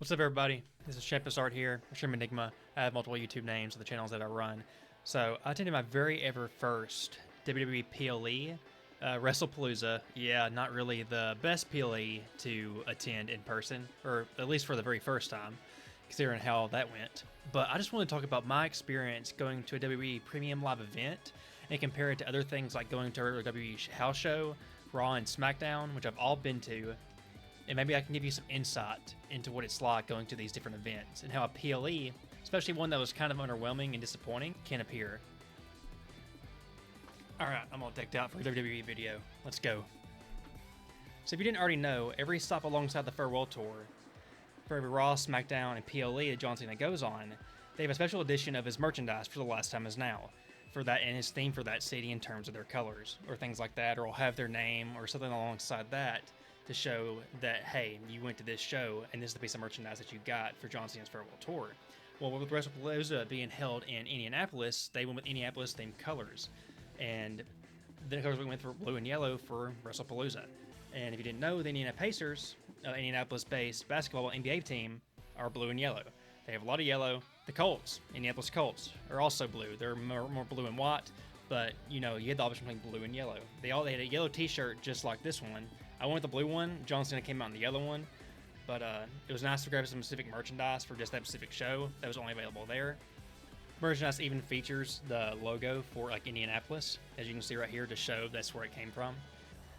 What's up, everybody? This is Shampus Art here, Shroom Enigma. I have multiple YouTube names for the channels that I run. So I attended my very ever first WWE PLE, Wrestlepalooza. Yeah, not really the best PLE to attend in person, or at least for the very first time, considering how that went. But I just want to talk about my experience going to a WWE Premium Live Event and compare it to other things like going to a WWE house show, Raw and Smackdown, which I've all been to. And maybe I can give you some insight into what it's like going to these different events and how a PLE, especially one that was kind of underwhelming and disappointing, can appear. Alright, I'm all decked out for a WWE video. Let's go. So if you didn't already know, every stop alongside the Farewell Tour, for every Raw, SmackDown, and PLE that John Cena goes on, they have a special edition of his merchandise for the last time is now. For that and his theme for that city in terms of their colors, or things like that, or will have their name or something alongside that to show that, hey, you went to this show and this is the piece of merchandise that you got for John Cena's Farewell Tour. Well, with Wrestlepalooza being held in Indianapolis, they went with Indianapolis themed colors. And the colors we went for blue and yellow for Wrestlepalooza. And if you didn't know, the Indiana Pacers, Indianapolis-based basketball NBA team, are blue and yellow. They have a lot of yellow. The Colts, Indianapolis Colts, are also blue. They're more blue and white, but you know, you had the option between blue and yellow. They had a yellow t-shirt just like this one. I went with the blue one. John Cena came out in the yellow one, but it was nice to grab some specific merchandise for just that specific show that was only available there. Merchandise even features the logo for like Indianapolis, as you can see right here, to show that's where it came from.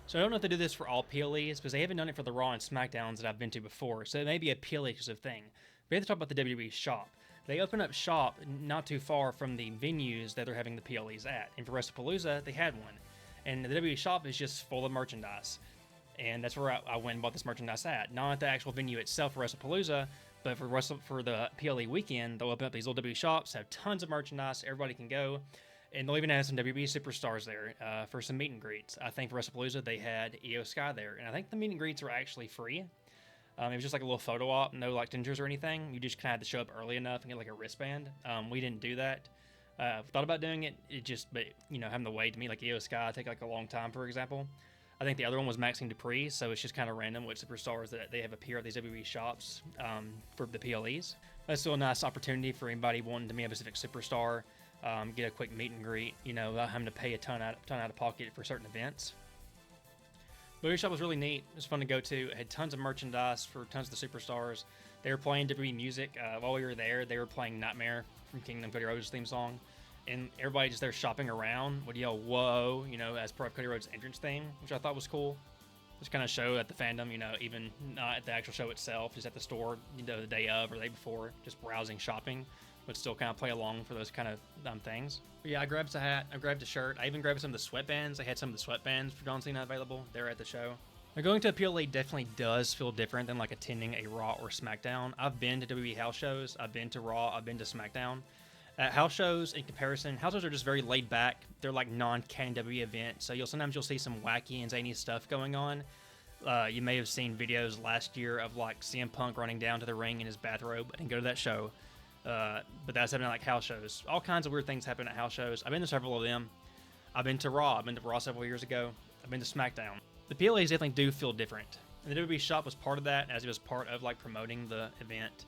So I don't know if they do this for all PLEs, because they haven't done it for the Raw and Smackdowns that I've been to before, so it may be a PLE exclusive thing. We have to talk about the WWE shop. They open up shop not too far from the venues that they're having the PLEs at, and for Wrestlepalooza, they had one. And the WWE shop is just full of merchandise. And that's where I went and bought this merchandise at. Not at the actual venue itself for Wrestlepalooza, but for the PLE weekend, they'll open up these little WWE shops, have tons of merchandise, everybody can go. And they'll even have some WWE superstars there for some meet and greets. I think for Wrestlepalooza, they had Io Sky there. And I think the meet and greets were actually free. It was just like a little photo op, no like dentures or anything. You just kind of had to show up early enough and get like a wristband. We didn't do that. Thought about doing it, but you know, having to wait to meet like Io Sky take like a long time, for example. I think the other one was Maxine Dupree, so it's just kind of random which superstars that they have appear at these WWE shops for the PLEs. That's still a nice opportunity for anybody wanting to meet a specific superstar, get a quick meet and greet, you know, without having to pay a ton out of pocket for certain events. The WWE shop was really neat. It was fun to go to. It had tons of merchandise for tons of the superstars. They were playing WWE music. While we were there, they were playing Nightmare from Kingdom Cody Rhodes' theme song. And everybody just there shopping around would yell, whoa, you know, as part of Cody Rhodes' entrance theme, which I thought was cool. Just kind of show that the fandom, you know, even not at the actual show itself, just at the store, you know, the day of or the day before, just browsing, shopping, would still kind of play along for those kind of things. But yeah, I grabbed a hat, I grabbed a shirt, I even grabbed some of the sweatbands. They had some of the sweatbands for John Cena available there at the show. Now, going to a PLE definitely does feel different than like attending a Raw or SmackDown. I've been to WWE house shows, I've been to Raw, I've been to SmackDown. House shows, in comparison, house shows are just very laid back. They're like non-KNW events, so sometimes you'll see some wacky and zany stuff going on. You may have seen videos last year of like CM Punk running down to the ring in his bathrobe. I didn't go to that show, but that's happening at like house shows. All kinds of weird things happen at house shows. I've been to several of them. I've been to Raw. I've been to Raw several years ago. I've been to SmackDown. The PLEs definitely do feel different, and the WWE shop was part of that, as it was part of like promoting the event.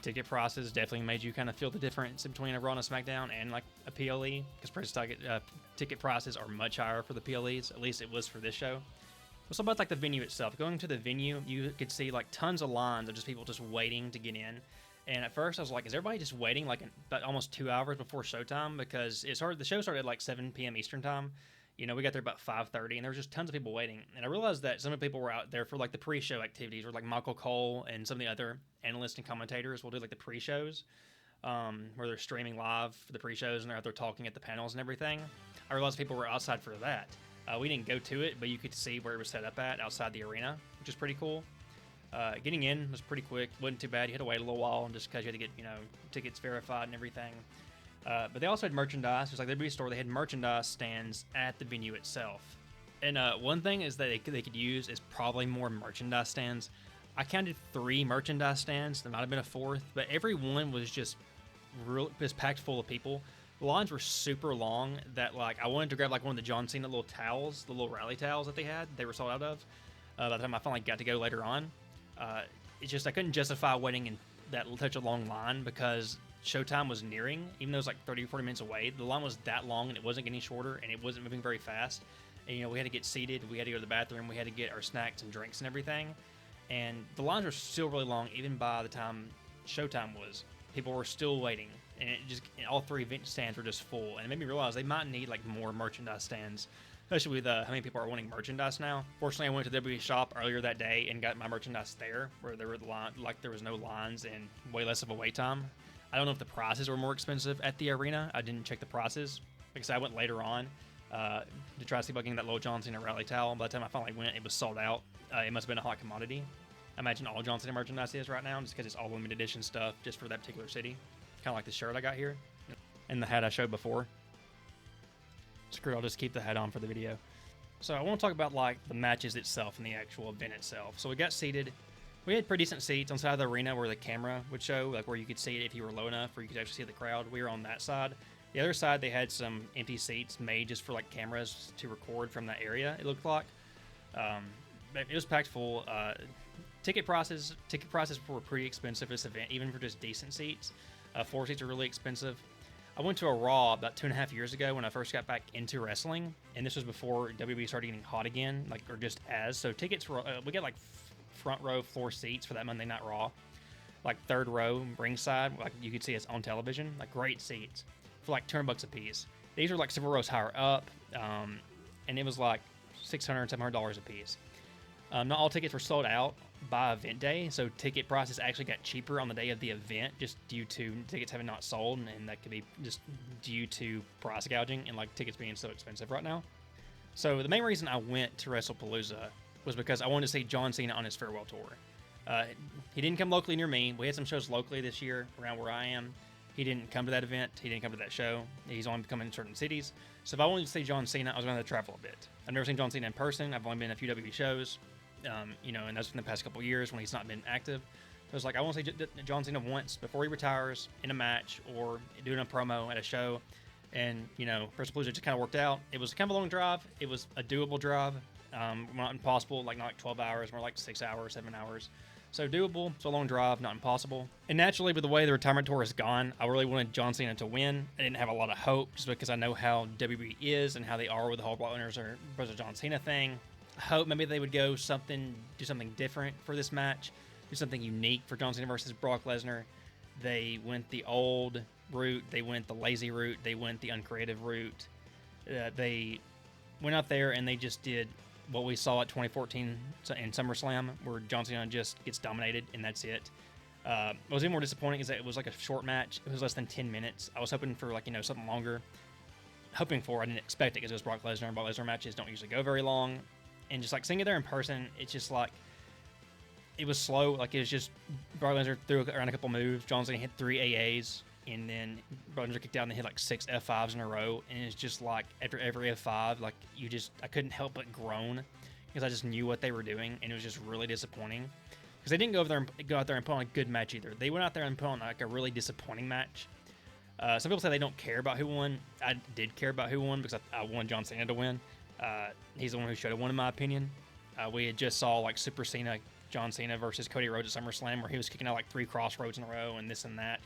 Ticket prices definitely made you kind of feel the difference between a Raw and a SmackDown and like a PLE, because ticket prices are much higher for the PLEs. At least it was for this show. What's about like the venue itself? Going to the venue, you could see like tons of lines of just people just waiting to get in. And at first I was like, is everybody just waiting like about almost 2 hours before showtime? Because the show started at like 7 p.m. Eastern time. You know, we got there about 5:30, and there was just tons of people waiting. And I realized that some of the people were out there for like the pre-show activities, or like Michael Cole and some of the other analysts and commentators will do like the pre-shows, where they're streaming live for the pre-shows and they're out there talking at the panels and everything. I realized people were outside for that. We didn't go to it, but you could see where it was set up at outside the arena, which is pretty cool. Getting in was pretty quick, wasn't too bad. You had to wait a little while just because you had to get, you know, tickets verified and everything. But they also had merchandise. Just like the WWE store, they had merchandise stands at the venue itself. And one thing is that they could use is probably more merchandise stands. I counted 3 merchandise stands. There might have been a 4th, but every one was just packed full of people. The lines were super long that like I wanted to grab like one of the John Cena little towels, the little rally towels that they had. They were sold out of. By the time I finally got to go later on, it's just I couldn't justify waiting in that such a long line because showtime was nearing. Even though it was like 30 or 40 minutes away, the line was that long and it wasn't getting shorter and it wasn't moving very fast. And, you know, we had to get seated, we had to go to the bathroom, we had to get our snacks and drinks and everything. And the lines were still really long even by the time showtime was. People were still waiting, and all 3 event stands were just full. And it made me realize they might need like more merchandise stands, especially with how many people are wanting merchandise now. Fortunately, I went to the WWE shop earlier that day and got my merchandise there, where there were there was no lines and way less of a wait time. I don't know if the prices were more expensive at the arena. I didn't check the prices because I went later on to try to see if I can get that Lil John Cena rally towel. By the time I finally went, it was sold out. It must have been a hot commodity. I imagine all John Cena merchandise is right now, just because it's all limited edition stuff just for that particular city. Kind of like the shirt I got here and the hat I showed before. Screw it, I'll just keep the hat on for the video. So I want to talk about like the matches itself and the actual event itself. So we got seated. We had pretty decent seats on the side of the arena where the camera would show, like where you could see it if you were low enough, or you could actually see the crowd. We were on that side. The other side, they had some empty seats made just for like cameras to record from that area, it looked like. But it was packed full. Ticket prices were pretty expensive for this event, even for just decent seats. Floor seats are really expensive. I went to a Raw about 2.5 years ago when I first got back into wrestling, and this was before WWE started getting hot again, like, or just as. So tickets were, we got like front row floor seats for that Monday Night Raw, like 3rd row ringside, like you could see us on television, like great seats for like $200 a piece. These were like several rows higher up, and it was like $600, $700 a piece. Not all tickets were sold out by event day, so ticket prices actually got cheaper on the day of the event just due to tickets having not sold, and that could be just due to price gouging and like tickets being so expensive right now. So the main reason I went to Wrestlepalooza was because I wanted to see John Cena on his farewell tour. He didn't come locally near me. We had some shows locally this year around where I am. He didn't come to that event. He didn't come to that show. He's only coming in certain cities. So if I wanted to see John Cena, I was going to travel a bit. I've never seen John Cena in person. I've only been in a few WWE shows. You know, and that's in the past couple of years when he's not been active. So it's like, I want to see John Cena once before he retires in a match or doing a promo at a show. And, you know, Wrestlepalooza just kind of worked out. It was kind of a long drive. It was a doable drive. Not impossible, like not like 12 hours, more like 6 hours, 7 hours. So doable, it's a long drive, not impossible. And naturally, with the way the retirement tour has gone, I really wanted John Cena to win. I didn't have a lot of hope just because I know how WWE is and how they are with the whole Brock Lesnar versus John Cena thing. Hope maybe they would do something different for this match, do something unique for John Cena versus Brock Lesnar. They went the old route, they went the lazy route, they went the uncreative route. They went out there and they just did what we saw at 2014 in SummerSlam, where John Cena just gets dominated and that's it. What was even more disappointing is that it was like a short match. It was less than 10 minutes. I was hoping for like, you know, something longer. I didn't expect it because it was Brock Lesnar, and Brock Lesnar matches don't usually go very long. And just like seeing it there in person, it's just like, it was slow. Like it was just, Brock Lesnar threw around a couple moves. John Cena hit 3 AAs, and then Brock Lesnar kicked out and hit like 6 F5s in a row. And it's just like, after every F5, like I couldn't help but groan because I just knew what they were doing. And it was just really disappointing because they didn't go out there and put on a good match either. They went out there and put on like a really disappointing match. Some people say they don't care about who won. I did care about who won because I wanted John Cena to win. He's the one who should have won, in my opinion. We had just saw like Super Cena, John Cena versus Cody Rhodes at SummerSlam, where he was kicking out like 3 crossroads in a row and this and that.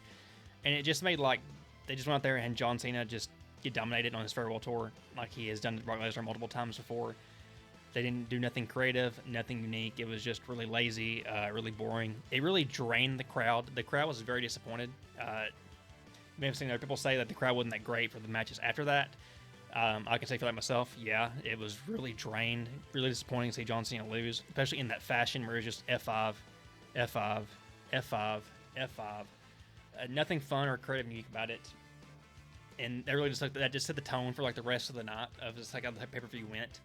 And it just made like, they just went out there and John Cena just get dominated on his farewell tour like he has done to Brock Lesnar multiple times before. They didn't do nothing creative, nothing unique. It was just really lazy, really boring. It really drained the crowd. The crowd was very disappointed. May have seen other people say that the crowd wasn't that great for the matches after that. I can say for that myself, yeah, it was really drained, really disappointing to see John Cena lose, especially in that fashion where it was just F5, F5, F5, F5. Nothing fun or creative unique about it. And that really just set the tone for like the rest of the night of just like how the pay-per-view went.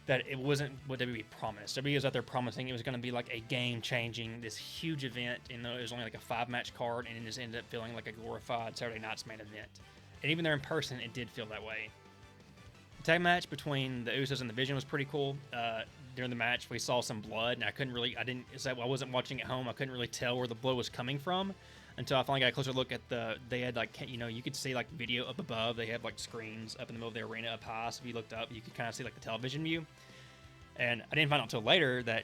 That it wasn't what WWE promised. WWE was out there promising it was going to be like a game-changing, this huge event, and it was only like a 5-match card, and it just ended up feeling like a glorified Saturday night's main event. And even there in person, it did feel that way. The tag match between the Usos and the Vision was pretty cool. During the match, we saw some blood, and I wasn't watching at home. I couldn't really tell where the blood was coming from until I finally got a closer look at they had like, you know, you could see like video up above. They have like screens up in the middle of the arena up high. So if you looked up, you could kind of see like the television view. And I didn't find out until later that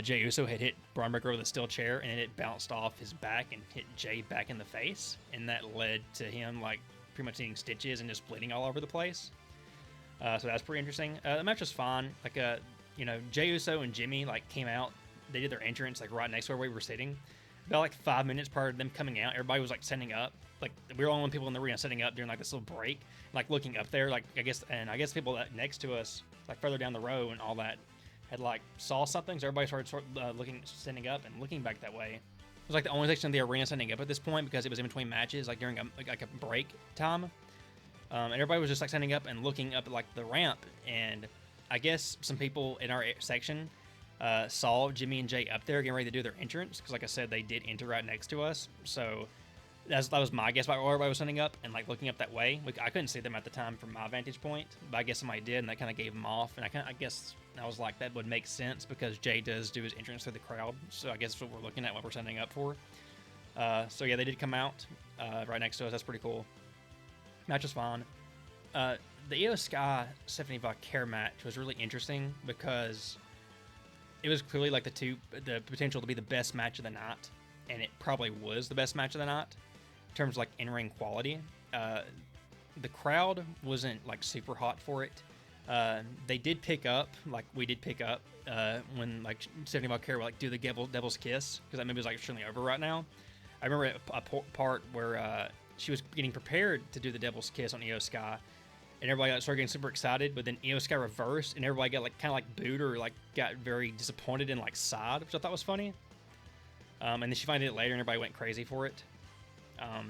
Jey Uso had hit Braun Breaker with a steel chair, and it bounced off his back and hit Jey back in the face, and that led to him like pretty much needing stitches and just bleeding all over the place. So that's pretty interesting. The match was fun. Like Jey Uso and Jimmy like came out. They did their entrance like right next to where we were sitting. About like 5 minutes prior to them coming out, everybody was like setting up. Like we were the only people in the arena setting up during like this little break, like looking up there. Like I guess people that next to us, like further down the row and all that, had like saw something. So everybody started standing up and looking back that way. It was like the only section of the arena standing up at this point because it was in between matches, like during a break time. And everybody was just like standing up and looking up at like the ramp. And I guess some people in our section saw Jimmy and Jey up there getting ready to do their entrance because, like I said, they did enter right next to us. So that was my guess about where everybody was standing up and like looking up that way. I couldn't see them at the time from my vantage point, but I guess somebody did, and that kind of gave them off. And I guess I was like, that would make sense because Jey does do his entrance through the crowd. So I guess that's what we're looking at, what we're standing up for. So yeah, they did come out right next to us. That's pretty cool. Match was fun. The Io Sky Stephanie Vauquer match was really interesting because it was clearly like the potential to be the best match of the night, and it probably was the best match of the night in terms of like in-ring quality. The crowd wasn't like super hot for it. They did pick up, like we did pick up when like Stephanie Vauquer would like do the devil's kiss because that movie was like extremely over right now. I remember a part where she was getting prepared to do the devil's kiss on Io Sky, and everybody started getting super excited, but then Io Sky reversed, and everybody got like kind of like booed or like got very disappointed and like sighed, which I thought was funny. And then she finally did it later, and everybody went crazy for it. The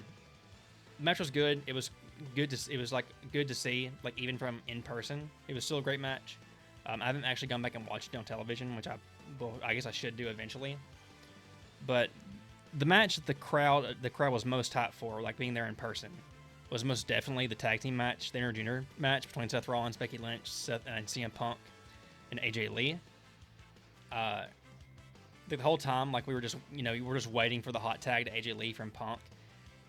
match was good. It was good to see, like even from in person. It was still a great match. I haven't actually gone back and watched it on television, which I guess I should do eventually. But the match that the crowd was most hyped for, like being there in person, was most definitely the tag team match, the intergender match between Seth Rollins, Becky Lynch, and CM Punk, and AJ Lee. The whole time, like we were just waiting for the hot tag to AJ Lee from Punk,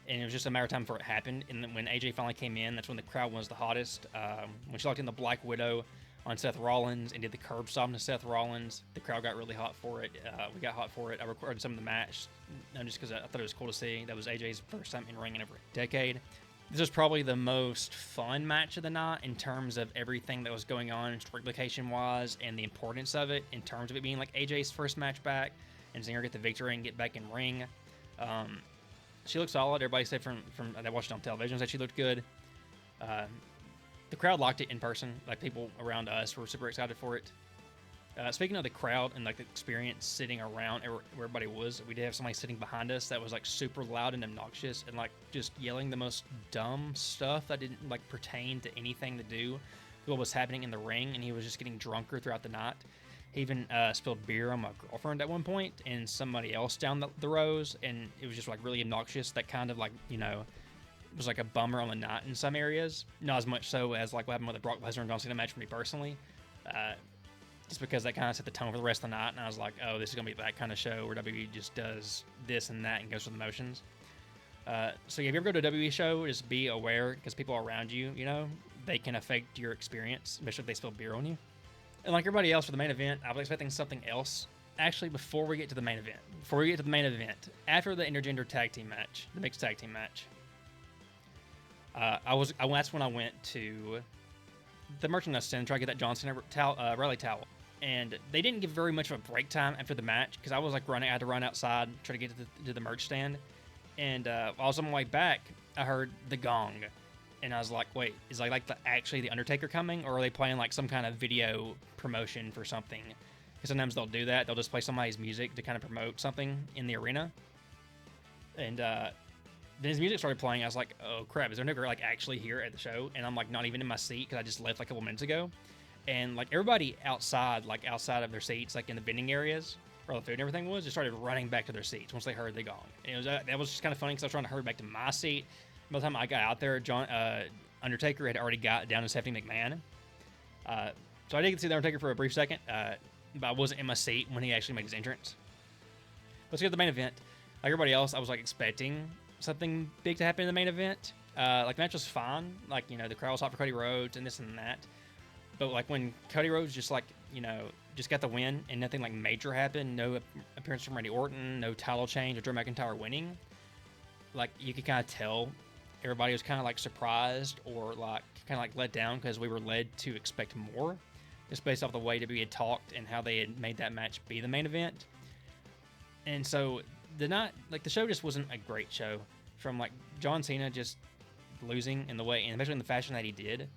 and it was just a matter of time before it happened. And then when AJ finally came in, that's when the crowd was the hottest. When she locked in the Black Widow on Seth Rollins and did the curb stomp to Seth Rollins, the crowd got really hot for it. We got hot for it. I recorded some of the match, just because I thought it was cool to see. That was AJ's first time in ring in over a decade. This was probably the most fun match of the night in terms of everything that was going on story-wise and the importance of it, in terms of it being like AJ's first match back and seeing her get the victory and get back in ring. She looked solid. Everybody said from they watched it on television said she looked good. The crowd liked it in person. Like people around us were super excited for it. Speaking of the crowd and like the experience sitting around where everybody was, we did have somebody sitting behind us that was like super loud and obnoxious and like just yelling the most dumb stuff that didn't like pertain to anything to do with what was happening in the ring, and he was just getting drunker throughout the night. He even spilled beer on my girlfriend at one point and somebody else down the rows, and it was just like really obnoxious. That kind of like, it was like a bummer on the night in some areas. Not as much so as like what happened with the Brock Lesnar and John Cena match for me personally. Just because that kind of set the tone for the rest of the night, and I was like, oh, this is going to be that kind of show where WWE just does this and that and goes through the motions. So yeah, if you ever go to a WWE show, just be aware, because people around you, they can affect your experience, especially if they spill beer on you. And like everybody else for the main event, I was expecting something else. Actually, before we get to the main event, after the intergender tag team match, the mixed tag team match, that's when I went to the merchandise stand, try to get that John Cena rally towel, and they didn't give very much of a break time after the match because I was like running. I had to run outside, try to get to the merch stand, and while I was on my way back, I heard the gong, and I was like, "Wait, is actually the Undertaker coming, or are they playing like some kind of video promotion for something?" Because sometimes they'll do that; they'll just play somebody's music to kind of promote something in the arena, and then his music started playing. I was like, oh crap, is Undertaker like actually here at the show? And I'm like not even in my seat because I just left like a couple minutes ago. And like everybody outside of their seats, like in the vending areas where all the food and everything was, just started running back to their seats once they heard the gong. And that was just kind of funny because I was trying to hurry back to my seat. By the time I got out there, Undertaker had already got down to Stephanie McMahon. So I did get to see the Undertaker for a brief second, but I wasn't in my seat when he actually made his entrance. Let's get to the main event. Like everybody else, I was like expecting something big to happen in the main event. Like the match was fine. Like, the crowd was hot for Cody Rhodes and this and that. But like when Cody Rhodes just like, just got the win, and nothing like major happened. No appearance from Randy Orton, no title change, or Drew McIntyre winning. Like, you could kind of tell everybody was kind of like surprised or like kind of like let down because we were led to expect more, just based off the way WWE had talked and how they had made that match be the main event. And so the show just wasn't a great show, from like John Cena just losing in the way, and especially in the fashion that he did,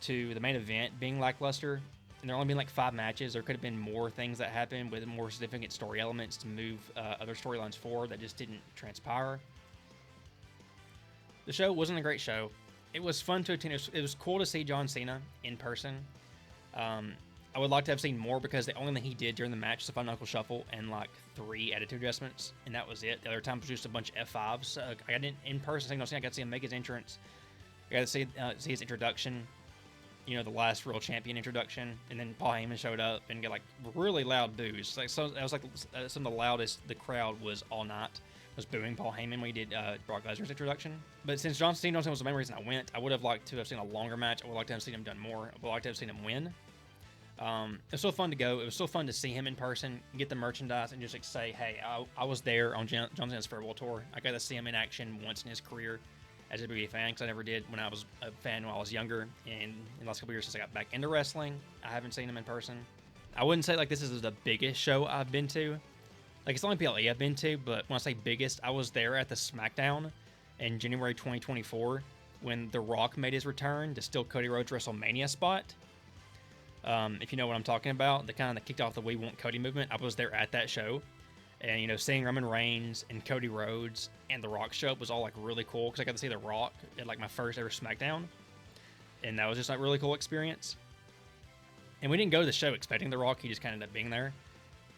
to the main event being lackluster. And there only been like 5 matches. There could have been more things that happened with more significant story elements to move other storylines forward that just didn't transpire. The show wasn't a great show. It was fun to attend. It was cool to see John Cena in person. I would like to have seen more, because the only thing he did during the match was a fun knuckle shuffle and like 3 attitude adjustments, and that was it. The other time was just a bunch of F5s. I didn't in person see John Cena. I got to see him make his entrance. I got to see his introduction. You know, the last real champion introduction, and then Paul Heyman showed up and got like really loud boos. Like, so that was like some of the loudest the crowd was all night, was booing Paul Heyman when he did Brock Lesnar's introduction. But since John Cena was the main reason I went, I would have liked to have seen a longer match. I would like to have seen him done more. I would like to have seen him win. It was so fun to go. It was so fun to see him in person, get the merchandise, and just like say, hey, I was there on John Cena's farewell tour. I got to see him in action once in his career as a WWE fan, because I never did when I was a fan when I was younger. And in the last couple years since I got back into wrestling, I haven't seen him in person. I wouldn't say like this is the biggest show I've been to. Like, it's the only PLE I've been to, but when I say biggest, I was there at the SmackDown in January 2024 when The Rock made his return to steal Cody Rhodes' WrestleMania spot. If you know what I'm talking about, the kind that kicked off the We Want Cody movement. I was there at that show, and you know, seeing Roman Reigns and Cody Rhodes and The Rock show up was all like really cool, because I got to see The Rock at like my first ever SmackDown, and that was just like a really cool experience. And we didn't go to the show expecting The Rock; he just kind of ended up being there.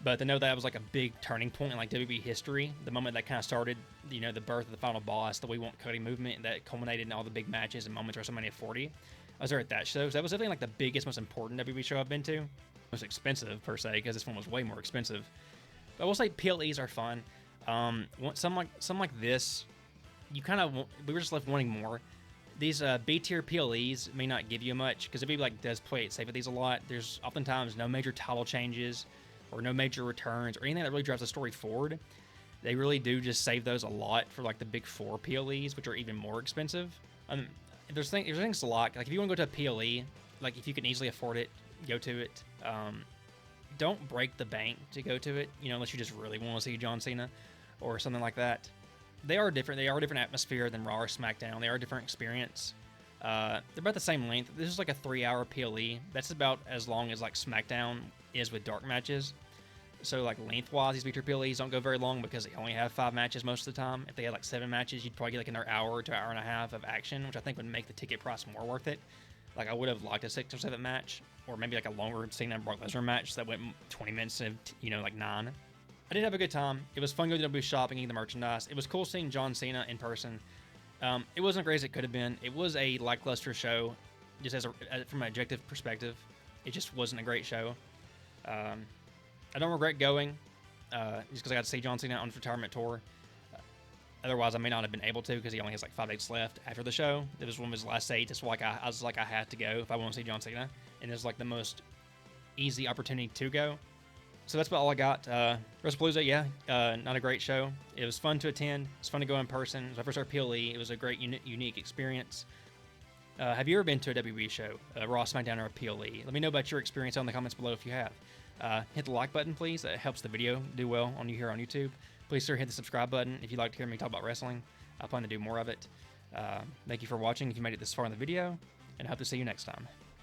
But to know that was like a big turning point in like WWE history, the moment that kind of started, you know, the birth of the final boss, the We Want Cody movement, that culminated in all the big matches and moments of WrestleMania 40. I was there at that show, so that was definitely like the biggest, most important WWE show I've been to. Most expensive per se, because this one was way more expensive. But I will say PLEs are fun. Some like this, we were just left wanting more. These B tier PLEs may not give you much, because WWE like does play it safe with these a lot. There's oftentimes no major title changes or no major returns or anything that really drives the story forward. They really do just save those a lot for like the big 4 PLEs, which are even more expensive. There's things to like if you want to go to a PLE, like if you can easily afford it, go to it. Don't break the bank to go to it, you know, unless you just really want to see John Cena or something like that. They are different. They are a different atmosphere than Raw or SmackDown. They are a different experience. They're about the same length. This is like a 3-hour PLE. That's about as long as like SmackDown is with dark matches. So like lengthwise, these feature PLEs don't go very long, because they only have 5 matches most of the time. If they had like 7 matches, you'd probably get like another hour to hour and a half of action, which I think would make the ticket price more worth it. Like, I would have liked a 6 or 7 match, or maybe like a longer Cena and Brock Lesnar match that went 20 minutes of, you know, like 9. I did have a good time. It was fun going to WWE shopping, eating the merchandise. It was cool seeing John Cena in person. It wasn't great as it could have been. It was a lackluster show, just from an objective perspective. It just wasn't a great show. I don't regret going, just because I got to see John Cena on his retirement tour. Otherwise, I may not have been able to, because he only has like 5 dates left after the show. It was one of his last dates. It's like I was like, I had to go if I want to see John Cena, and it was like the most easy opportunity to go. So that's about all I got. Wrestlepalooza, yeah, not a great show. It was fun to attend. It's fun to go in person. It was my first ever PLE. It was a great, unique experience. Have you ever been to a WWE show, Raw, SmackDown, or a PLE? Let me know about your experience in the comments below if you have. Hit the like button, please. That helps the video do well on here on YouTube. Please, sir, hit the subscribe button if you'd like to hear me talk about wrestling. I plan to do more of it. Thank you for watching if you made it this far in the video, and I hope to see you next time.